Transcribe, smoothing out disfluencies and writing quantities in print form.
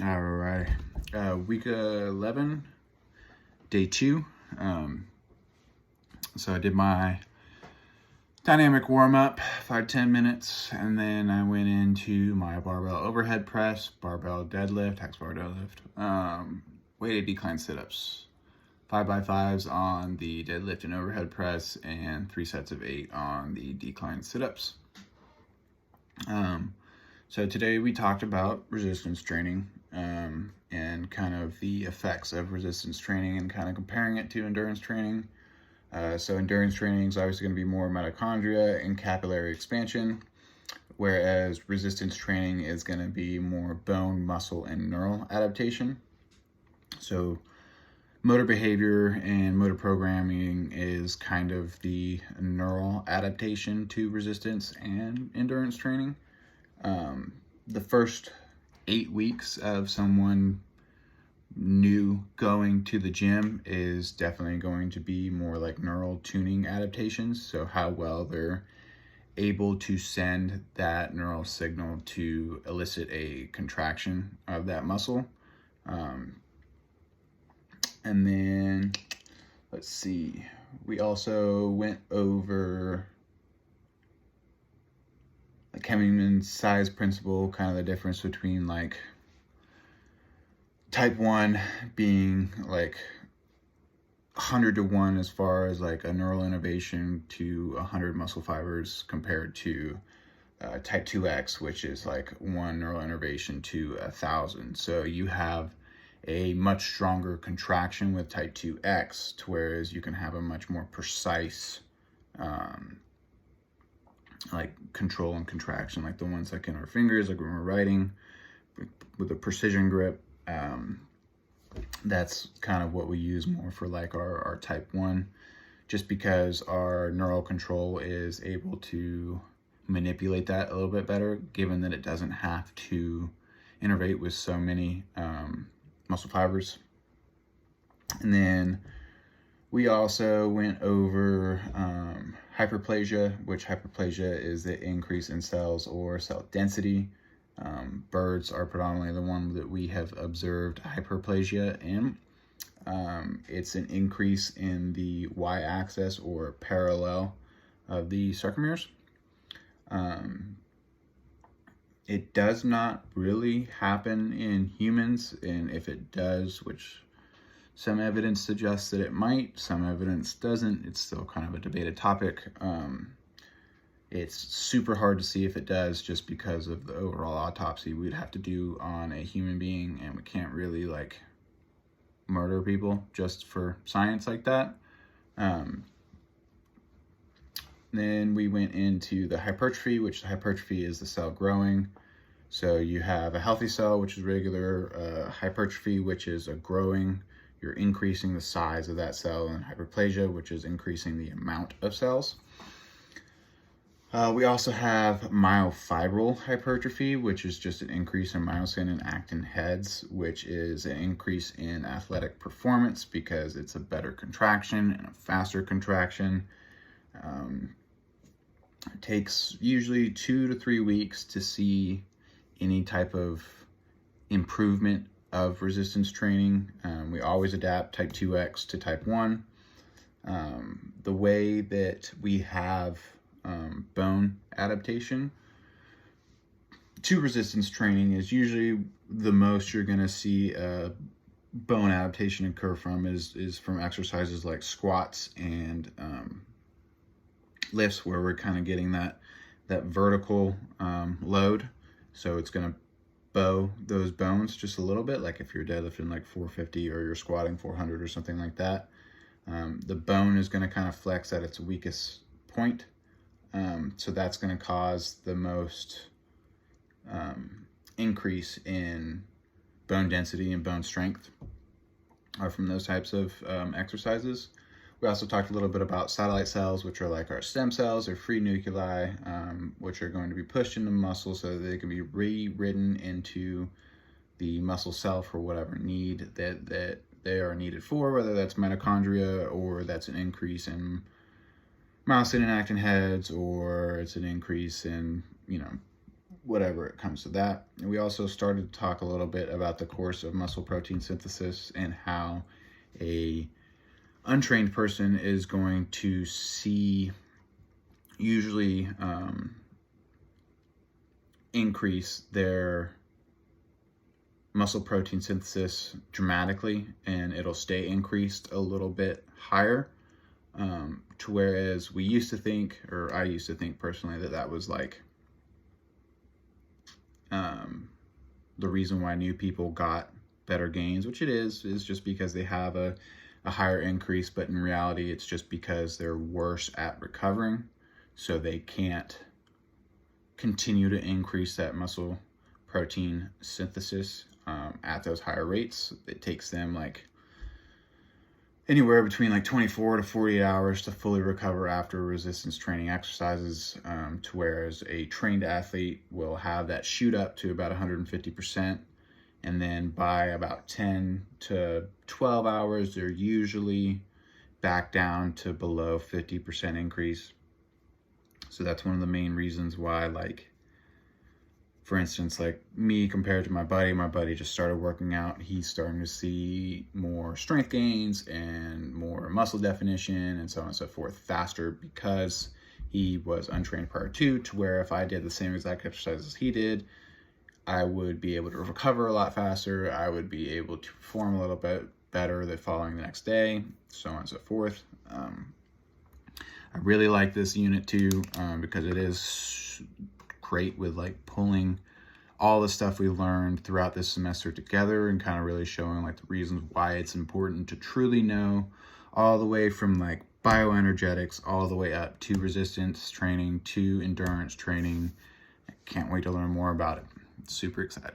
All right. Week 11, day 2. So I did my dynamic warm-up, 5-10 minutes, and then I went into my barbell overhead press, barbell deadlift, hex bar deadlift, weighted decline sit-ups, 5x5s on the deadlift and overhead press, and 3 sets of 8 on the decline sit-ups. So today we talked about resistance training and kind of the effects of resistance training and kind of comparing it to endurance training. So endurance training is obviously going to be more mitochondria and capillary expansion, whereas resistance training is going to be more bone, muscle, and neural adaptation. So motor behavior and motor programming is kind of the neural adaptation to resistance and endurance training. The first 8 weeks of someone new going to the gym is definitely going to be more like neural tuning adaptations. So how well they're able to send that neural signal to elicit a contraction of that muscle. And then let's see, we also went over like Hemmingman's size principle, kind of the difference between like type 1 being like 100 to 1 as far as like a neural innervation to 100 muscle fibers compared to type 2X, which is like 1 neural innervation to 1,000. So you have a much stronger contraction with type 2X, to whereas you can have a much more precise like control and contraction, like the ones like in our fingers, like when we're writing with a precision grip. That's kind of what we use more for like our type 1, just because our neural control is able to manipulate that a little bit better, given that it doesn't have to innervate with so many muscle fibers. And then we also went over hyperplasia, which hyperplasia is the increase in cells or cell density. Birds are predominantly the one that we have observed hyperplasia in. It's an increase in the y-axis or parallel of the sarcomeres. It does not really happen in humans, and if it does, which some evidence suggests that it might, some evidence doesn't, it's still kind of a debated topic. It's super hard to see if it does, just because of the overall autopsy we'd have to do on a human being, and we can't really like murder people just for science like that. Then we went into the hypertrophy, which the hypertrophy is the cell growing. So you have a healthy cell, which is regular, hypertrophy, which is a growing, you're increasing the size of that cell, and hyperplasia, which is increasing the amount of cells. We also have myofibril hypertrophy, which is just an increase in myosin and actin heads, which is an increase in athletic performance because it's a better contraction and a faster contraction. It takes usually 2 to 3 weeks to see any type of improvement of resistance training. We always adapt type 2X to type 1. The way that we have bone adaptation to resistance training is usually the most you're going to see bone adaptation occur from is from exercises like squats and lifts, where we're kind of getting that vertical load. So it's going to bow those bones just a little bit, like if you're deadlifting like 450 or you're squatting 400 or something like that. The bone is going to kind of flex at its weakest point. So that's going to cause the most increase in bone density and bone strength from those types of exercises. We also talked a little bit about satellite cells, which are like our stem cells or free nuclei, which are going to be pushed into muscle so that they can be rewritten into the muscle cell for whatever need that they are needed for, whether that's mitochondria or that's an increase in myosin and actin heads, or it's an increase in, whatever it comes to that. And we also started to talk a little bit about the course of muscle protein synthesis and how a untrained person is going to see usually increase their muscle protein synthesis dramatically, and it'll stay increased a little bit higher, to whereas we used to think, or I used to think personally, that was like the reason why new people got better gains, which it is just because they have a higher increase, but in reality it's just because they're worse at recovering, so they can't continue to increase that muscle protein synthesis at those higher rates. It takes them like anywhere between like 24 to 48 hours to fully recover after resistance training exercises, to whereas a trained athlete will have that shoot up to about 150%, and then by about 10 to 12 hours they're usually back down to below 50% increase. So that's one of the main reasons why, like, for instance, like me compared to my buddy just started working out. He's starting to see more strength gains and more muscle definition and so on and so forth faster because he was untrained prior to where if I did the same exact exercises as he did, I would be able to recover a lot faster. I would be able to perform a little bit better the following the next day, so on and so forth. I really like this unit too, because it is great with like pulling all the stuff we learned throughout this semester together and kind of really showing like the reasons why it's important to truly know, all the way from like bioenergetics all the way up to resistance training to endurance training. I can't wait to learn more about it. Super excited.